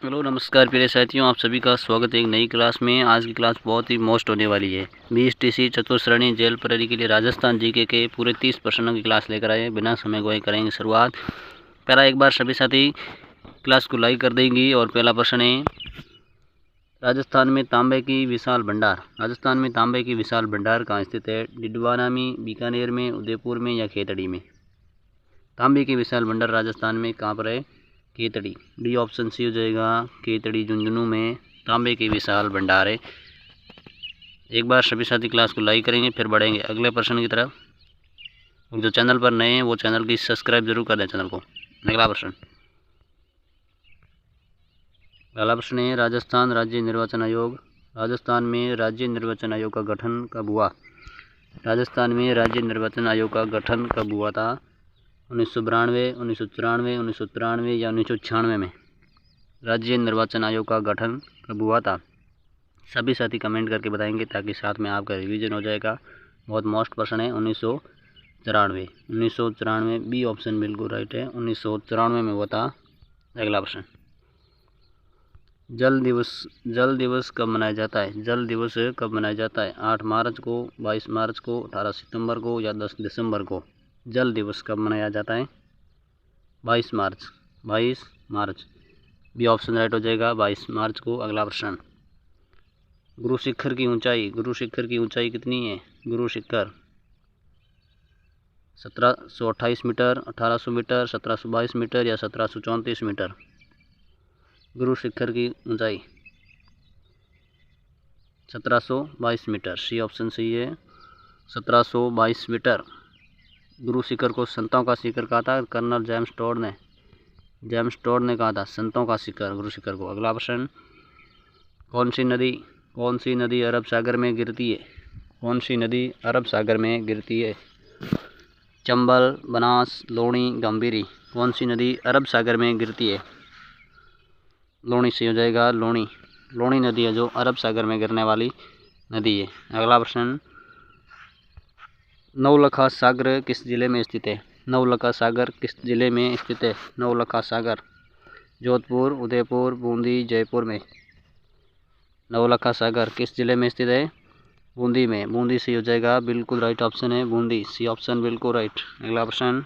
Hello नमस्कार प्रिय साथियों, आप सभी का स्वागत है एक नई क्लास में। आज की क्लास बहुत ही मोस्ट होने वाली है। बीएसटीसी चतुर्श्रेणी जेल प्रहरी के लिए राजस्थान जीके के पूरे 30 प्रश्नों की क्लास लेकर आए। बिना समय गवाए करेंगे शुरुआत। पहला एक बार सभी साथी क्लास को लाइक कर देंगी। और पहला प्रश्न है, राजस्थान में तांबे की विशाल भंडार कहाँ स्थित है? डिडवाना में, बीकानेर में, उदयपुर में या खेतड़ी में? तांबे की विशाल भंडार राजस्थान में कहाँ पर है? खेतड़ी। डी ऑप्शन सी हो जाएगा, खेतड़ी झुंझुनू में तांबे की विशाल भंडार है। एक बार सभी साथी क्लास को लाइक करेंगे, फिर बढ़ेंगे अगले प्रश्न की तरफ। जो चैनल पर नए हैं वो चैनल की सब्सक्राइब जरूर कर दें चैनल को। अगला प्रश्न, पहला प्रश्न है, राजस्थान राज्य निर्वाचन आयोग। राजस्थान में राज्य निर्वाचन आयोग का गठन कब हुआ? राजस्थान में राज्य निर्वाचन आयोग का गठन कब हुआ था? 1992, 1994, 1993 या 1996 में राज्य निर्वाचन आयोग का गठन कब हुआ था? सभी साथी कमेंट करके बताएंगे ताकि साथ में आपका रिवीजन हो जाएगा। बहुत मोस्ट प्रश्न है। 1994 बी ऑप्शन बिल्कुल राइट है। 1994 में हुआ था। अगला प्रश्न, जल दिवस कब मनाया जाता है? जल दिवस कब मनाया जाता है? 8 मार्च को, 22 मार्च को, 18 सितंबर को या 10 दिसंबर को? जल दिवस कब मनाया जाता है? 22 मार्च। बी ऑप्शन राइट हो जाएगा, 22 मार्च को। अगला प्रश्न, गुरु शिखर की ऊंचाई कितनी है? Guru Shikhar 1728 metre, 1800 metre, 1722 metre या 1734 मीटर? गुरु शिखर की ऊंचाई 1722 मीटर। सी ऑप्शन सही है, 1722 मीटर। गुरु शिखर को संतों का शिखर कहा था कर्नल जेम्स टोड ने कहा था संतों का शिखर गुरु शिखर को। अगला प्रश्न, कौन सी नदी अरब सागर में गिरती है? कौन सी नदी अरब सागर में गिरती है? चंबल, बनास, लूणी, गंभीरी? कौन सी नदी अरब सागर में गिरती है? लूणी से हो जाएगा, लूणी नदी है जो अरब सागर में गिरने वाली नदी है। अगला प्रश्न, नवलखा सागर किस जिले में स्थित है? नवलखा सागर किस जिले में स्थित है? नवलखा सागर जोधपुर, उदयपुर, बूंदी, जयपुर में? नवलखा सागर किस जिले में स्थित है? बूंदी में। बूंदी से हो जाएगा, बिल्कुल राइट ऑप्शन है बूंदी। सी ऑप्शन बिल्कुल राइट। अगला प्रश्न,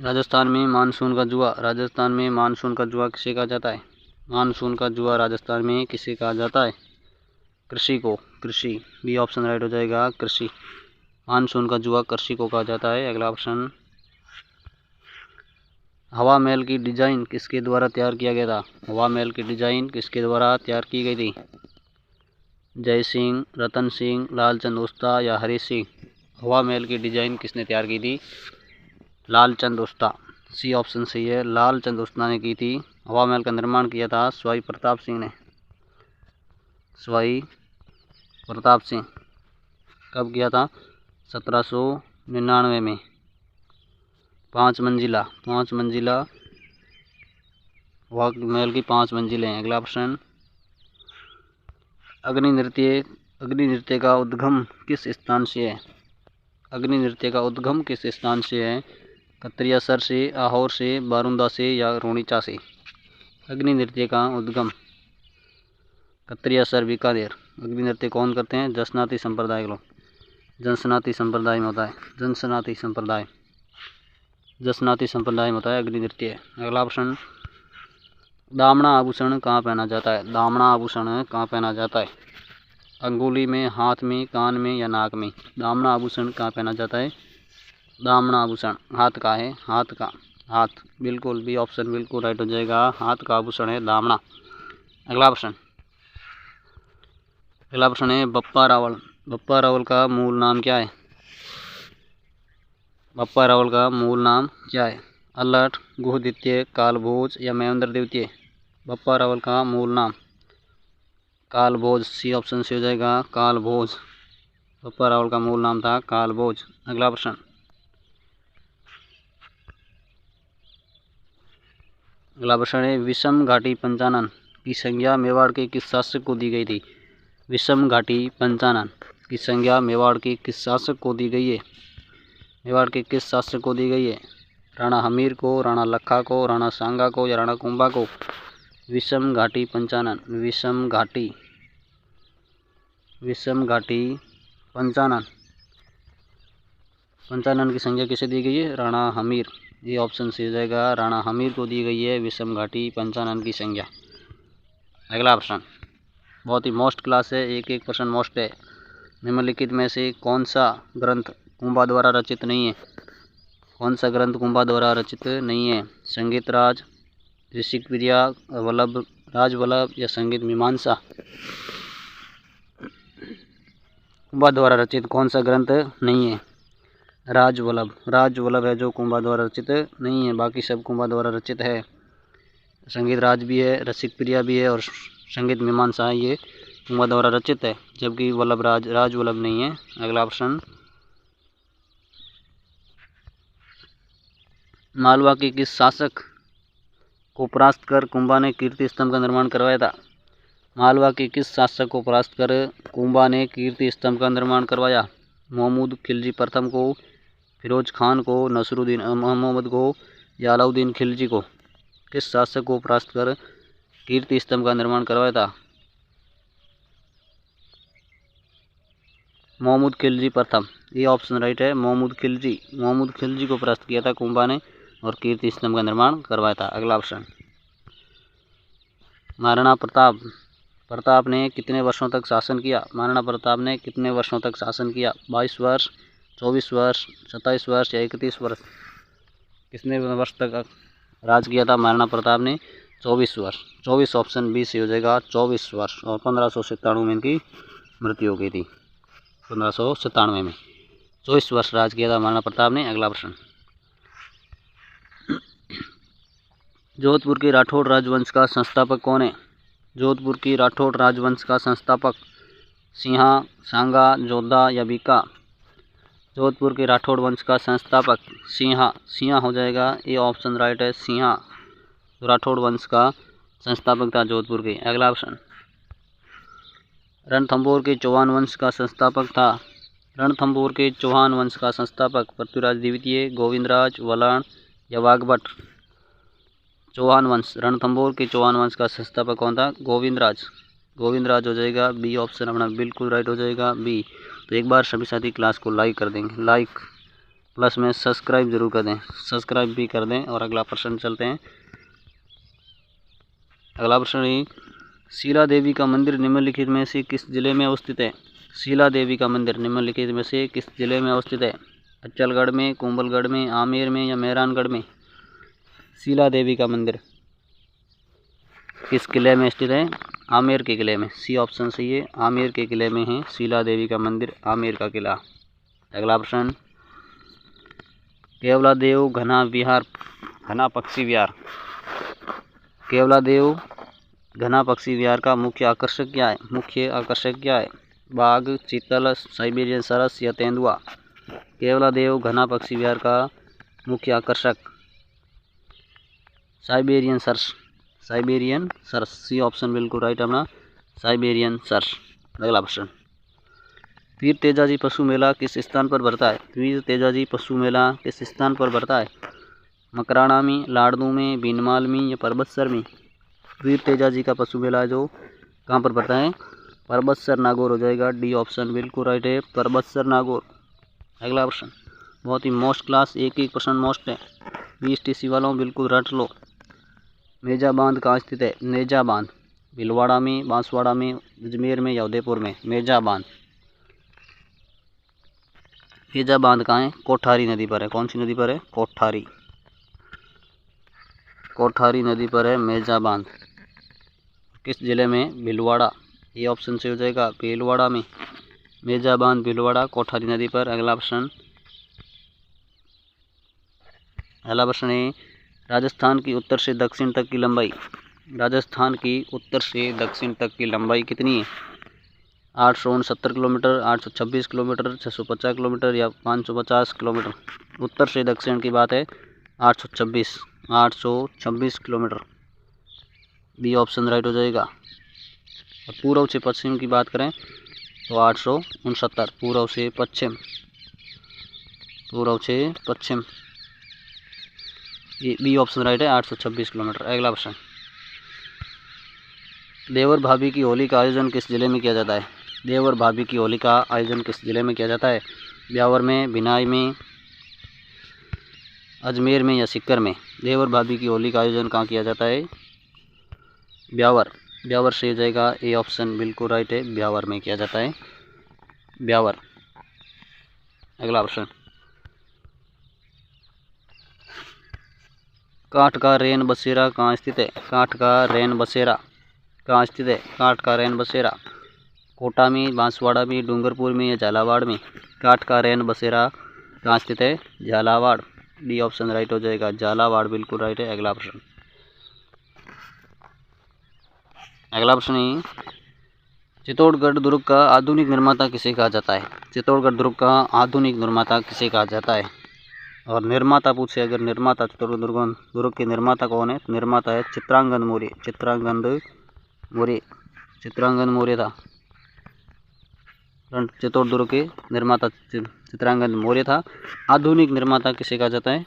राजस्थान में मानसून का जुआ किसे कहा जाता है? मानसून का जुआ राजस्थान में किसे कहा जाता है? कृषि। बी ऑप्शन राइट हो जाएगा, कृषि। मानसून का जुआ कृषि को कहा जाता है। अगला प्रश्न, हवा महल की डिजाइन किसके द्वारा तैयार किया गया था? हवा महल की डिजाइन किसके द्वारा तैयार की गई थी? जय सिंह, रतन सिंह, लालचंद उस्ता या हरी सिंह? हवा महल की डिजाइन किसने तैयार की थी? लालचंद उस्ता। सी ऑप्शन सही है, लालचंद उस्ता ने की थी। हवा महल का निर्माण किया था सवाई प्रताप सिंह ने। कब किया था? 1799 में। 5 मंजिला हवा महल की 5 मंजिलें हैं। अगला प्रश्न, अग्नि नृत्य का उद्गम किस स्थान से है? अग्नि नृत्य का उद्गम किस स्थान से है? कत्रियासर से, आहोर से, बारुंदा से या रोनिचा से? अग्नि नृत्य का उद्गम कत्रियासर, बीकानेर। अग्नि नृत्य कौन करते हैं? जनसनाती संप्रदाय के लोग। जनसनाती संप्रदाय में होता है अग्नि नृत्य। अगला प्रश्न, दामना आभूषण कहाँ पहना जाता है? अंगुली में, हाथ में, कान में या नाक में? दामना आभूषण कहाँ पहना जाता है? दामना आभूषण हाथ का है, हाथ। बिल्कुल, बी ऑप्शन बिल्कुल राइट हो जाएगा, हाथ का आभूषण है दामना। अगला प्रश्न है, बप्पा रावल का मूल नाम क्या है? अल्लठ, गुह द्वितीय, कालभोज या महेंद्र द्वितीय? बप्पा रावल का मूल नाम कालभोज। सी ऑप्शन से हो जाएगा, कालभोज। बप्पा रावल का मूल नाम था कालभोज। अगला प्रश्न, है, विषम घाटी पंचानन की संज्ञा मेवाड़ के किस शासक को दी गई थी? विषम घाटी पंचानन की संज्ञा मेवाड़ के किस शासक को दी गई है? राणा हमीर को, राणा लखा को, राणा सांगा को या राणा कुंभा को। विषम घाटी पंचानन, विषम घाटी पंचानन। पंचानन की संख्या किसे दी गई है? राणा हमीर। ये ऑप्शन सी हो जाएगा, राणा हमीर को दी गई है विषम घाटी पंचानन की संख्या। अगला प्रश्न बहुत ही मोस्ट क्लास है, एक प्रश्न मोस्ट है। निम्नलिखित में से कौन सा ग्रंथ कुंभा द्वारा रचित नहीं है? कौन सा ग्रंथ कुंभा द्वारा रचित नहीं है? संगीत राज, ऋषिक प्रिया, वल्लभ राज वल्लभ या संगीत मीमांसा। कुंभा द्वारा रचित कौन सा ग्रंथ नहीं है? राज वल्लभ है जो कुंभा द्वारा रचित नहीं है, बाकी सब कुंभा द्वारा रचित है। संगीत राज भी है, रसिक प्रिया भी है और संगीत मीमांसा है, ये कुंभा द्वारा रचित है, जबकि राज वल्लभ नहीं है। अगला प्रश्न, मालवा के किस शासक को परास्त कर कुंभा ने कीर्ति स्तंभ का निर्माण करवाया था? मालवा के किस शासक को परास्त कर कुंभा ने कीर्ति स्तंभ का निर्माण करवाया? महमूद खिलजी प्रथम को, फिरोज खान को, नसरुद्दीन मोहम्मद को या अलाउद्दीन खिलजी को? किस शासक को परास्त कर कीर्ति स्तंभ का निर्माण करवाया था? महमूद खिलजी प्रथम, ये ऑप्शन राइट है। महमूद खिलजी को परास्त किया था कुंभा ने और कीर्ति स्तंभ का निर्माण करवाया था। अगला ऑप्शन, महाराणा प्रताप ने कितने वर्षों तक शासन किया? महाराणा प्रताप ने कितने वर्षों तक शासन किया? 22 वर्ष, 24 वर्ष, 27 वर्ष या 31 वर्ष? कितने वर्ष तक राज किया था महाराणा प्रताप ने? 24 वर्ष। 24 ऑप्शन बी से हो जाएगा, 24 वर्ष। और 1597 में इनकी मृत्यु हो गई थी। 1597 में 24 वर्ष राज किया था महाराणा प्रताप ने। अगला प्रश्न, जोधपुर के राठौड़ राजवंश का संस्थापक कौन है? जोधपुर की राठौड़ राजवंश का संस्थापक सिंहा, सांगा, जोधा या बीका? जोधपुर के राठौड़ वंश का संस्थापक सिंहा हो जाएगा, ये ऑप्शन राइट है। सिंहा राठौड़ वंश का संस्थापक था जोधपुर के। अगला ऑप्शन, रणथंभौर के चौहान वंश का संस्थापक था। रणथंभौर के चौहान वंश का संस्थापक पृथ्वीराज द्वितीय, गोविंदराज, वलाण या वाघभट? चौहान वंश, रणथंभौर के चौहान वंश का संस्थापक कौन था? गोविंदराज हो जाएगा। बी ऑप्शन अपना बिल्कुल राइट हो जाएगा, बी। तो एक बार सभी साथी क्लास को लाइक कर देंगे, लाइक प्लस में सब्सक्राइब जरूर कर दें, सब्सक्राइब भी कर दें। और अगला प्रश्न चलते हैं। अगला प्रश्न है, शीला देवी का मंदिर निम्नलिखित में से किस जिले में अवस्थित है? शीला देवी का मंदिर निम्नलिखित में से किस जिले में अवस्थित है? अचलगढ़ में, कुंभलगढ़ में, आमेर में या मेहरानगढ़ में? शीला देवी का मंदिर किस किले में स्थित है? आमेर के किले में। सी ऑप्शन सही है, आमेर के किले में है शीला देवी का मंदिर, आमेर का किला। अगला प्रश्न, केवलादेव घना पक्षी विहार केवलादेव घना पक्षी विहार का मुख्य आकर्षक क्या है? बाघ, चीतल, साइबेरियन सरस या तेंदुआ? केवलादेव घना पक्षी विहार का मुख्य आकर्षक साइबेरियन सरस। सी ऑप्शन बिल्कुल राइट अपना, साइबेरियन सरस। अगला प्रश्न, वीर तेजाजी पशु मेला किस स्थान पर भरता है? वीर तेजाजी पशु मेला किस स्थान पर भरता है? मकराना में, लाड़दू में, बीनमाल में या परबतसर में? वीर तेजाजी का पशु मेला जो कहाँ पर भरता है? परबतसर नागौर हो जाएगा। डी ऑप्शन बिल्कुल राइट है, परबतसर नागौर। अगला प्रश्न बहुत ही मोस्ट क्लास, एक प्रश्न मोस्ट है, BSTC वालों बिल्कुल रट लो। मेजा बांध कहाँ स्थित है? मेजा बांध भीलवाड़ा में, बांसवाड़ा में, अजमेर में या उदयपुर में? मेजा बांध कहाँ है? कोठारी नदी पर है। कौन सी नदी पर है? कोठारी नदी पर है मेजा बांध। किस जिले में? भीलवाड़ा। ये ऑप्शन से हो जाएगा, भीलवाड़ा में। मेजा बांध भीलवाड़ा, कोठारी नदी पर। अगला प्रश्न है, राजस्थान की उत्तर से दक्षिण तक की लंबाई कितनी है? 869 किलोमीटर, 826 किलोमीटर, 650 किलोमीटर या 550 किलोमीटर? उत्तर से दक्षिण की बात है, 826 किलोमीटर। बी ऑप्शन राइट हो जाएगा। और पूर्व से पश्चिम की बात करें तो 869, पूर्व से पश्चिम। ये बी ऑप्शन राइट है, 826 किलोमीटर। अगला प्रश्न, देवर भाभी की होली का आयोजन किस जिले में किया जाता है? देवर भाभी की होली का आयोजन किस जिले में किया जाता है? ब्यावर में, भिनाई में, अजमेर में या सीकर में? देवर भाभी की होली का आयोजन कहाँ किया जाता है? ब्यावर। ब्यावर से हो जाएगा ए ऑप्शन बिल्कुल राइट है, ब्यावर में किया जाता है, ब्यावर। अगला प्रश्न, काठ का रेन बसेरा कहाँ स्थित है? काठ का रेन बसेरा कहाँ स्थित है? काठ का रेन बसेरा कोटा में, बांसवाड़ा में, डूंगरपुर में या झालावाड़ में? काठ का रेन बसेरा कहाँ स्थित है? झालावाड़। डी ऑप्शन राइट हो जाएगा, झालावाड़ बिल्कुल राइट है। अगला प्रश्न, अगला प्रश्न है, चित्तौड़गढ़ दुर्ग का आधुनिक निर्माता किसे कहा जाता है? चित्तौड़गढ़ दुर्ग का आधुनिक निर्माता किसे कहा जाता है? और निर्माता पूछे अगर, निर्माता चित्तौड़गढ़ दुर्ग के निर्माता कौन है? निर्माता है चित्रांगद मौर्य। चित्रांगद मौर्य, चित्रांगद मौर्य था चित्तौड़ दुर्ग के निर्माता, चित्रांगद मौर्य था। आधुनिक निर्माता किसे कहा जाता है?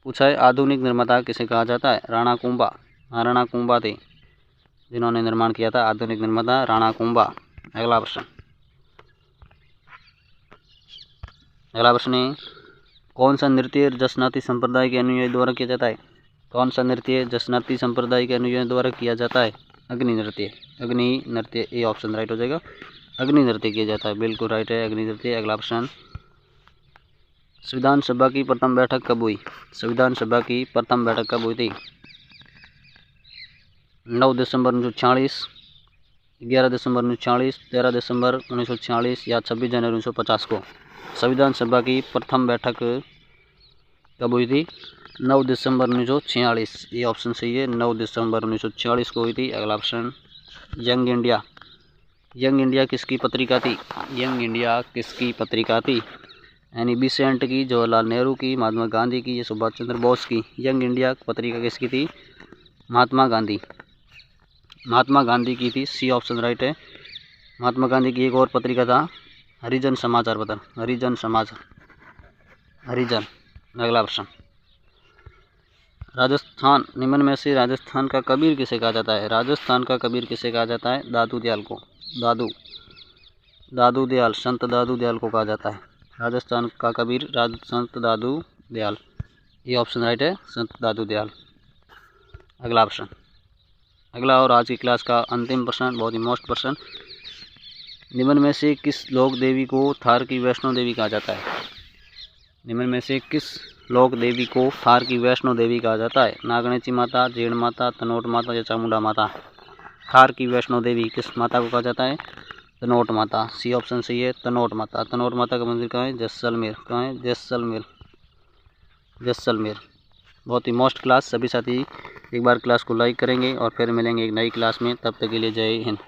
पूछा है आधुनिक निर्माता किसे कहा जाता है? राणा कुंभा। राणा कुंभा थे जिन्होंने निर्माण किया था, आधुनिक निर्माता राणा कुंभा। अगला प्रश्न, अगला प्रश्न है, कौन सा नृत्य जसनाती संप्रदाय के अनुयायी द्वारा किया जाता है? कौन सा नृत्य जसनाती संप्रदाय के अनुयायी द्वारा किया जाता है? अग्नि नृत्य। अग्नि नृत्य ए ऑप्शन राइट हो जाएगा, अग्नि नृत्य किया जाता है, बिल्कुल राइट है, अग्नि नृत्य। अगला प्रश्न, संविधान सभा की प्रथम बैठक कब हुई? संविधान सभा की प्रथम बैठक कब हुई थी? 9 दिसंबर 1946, 11 दिसंबर 1946, 13 दिसंबर 1946 या 26 जनवरी 1950 को? संविधान सभा की प्रथम बैठक कब हुई थी? 9 दिसंबर 1946, ये ऑप्शन सही है, 9 दिसंबर 1946 को हुई थी। अगला option, young India. Young India किसकी पत्रिका थी? यंग इंडिया किसकी पत्रिका थी? यानी बिसेंट की, जवाहरलाल नेहरू की, महात्मा गांधी की या सुभाष चंद्र बोस की? यंग इंडिया पत्रिका किसकी थी? महात्मा गांधी। महात्मा गांधी की थी, सी ऑप्शन राइट है। महात्मा गांधी की एक और पत्रिका था हरिजन समाचार पत्र, हरिजन समाज, हरिजन। अगला प्रश्न, राजस्थान, निम्न में से राजस्थान का कबीर किसे कहा जाता है? राजस्थान का कबीर किसे कहा जाता है? दादू दयाल को। दादू दयाल, संत दादू दयाल को कहा जाता है राजस्थान का कबीर, संत दादू दयाल। ये ऑप्शन राइट है, संत दादू दयाल। अगला प्रश्न, अगला और आज की क्लास का अंतिम प्रश्न, बहुत ही मोस्ट प्रश्न, निम्न में से किस लोक देवी को थार की वैष्णो देवी कहा जाता है? निम्न में से किस लोक देवी को थार की वैष्णो देवी कहा जाता है? नागणेची माता, जीण माता, तनोट माता या चामुंडा माता? थार की वैष्णो देवी किस माता को कहा जाता है? तनोट माता। सी ऑप्शन सही है, तनोट माता। तनोट माता का मंदिर कहाँ है? जैसलमेर। कहाँ है? जैसलमेर, जैसलमेर। बहुत ही मोस्ट क्लास। सभी साथी एक बार क्लास को लाइक करेंगे और फिर मिलेंगे एक नई क्लास में। तब तक के लिए जय हिंद।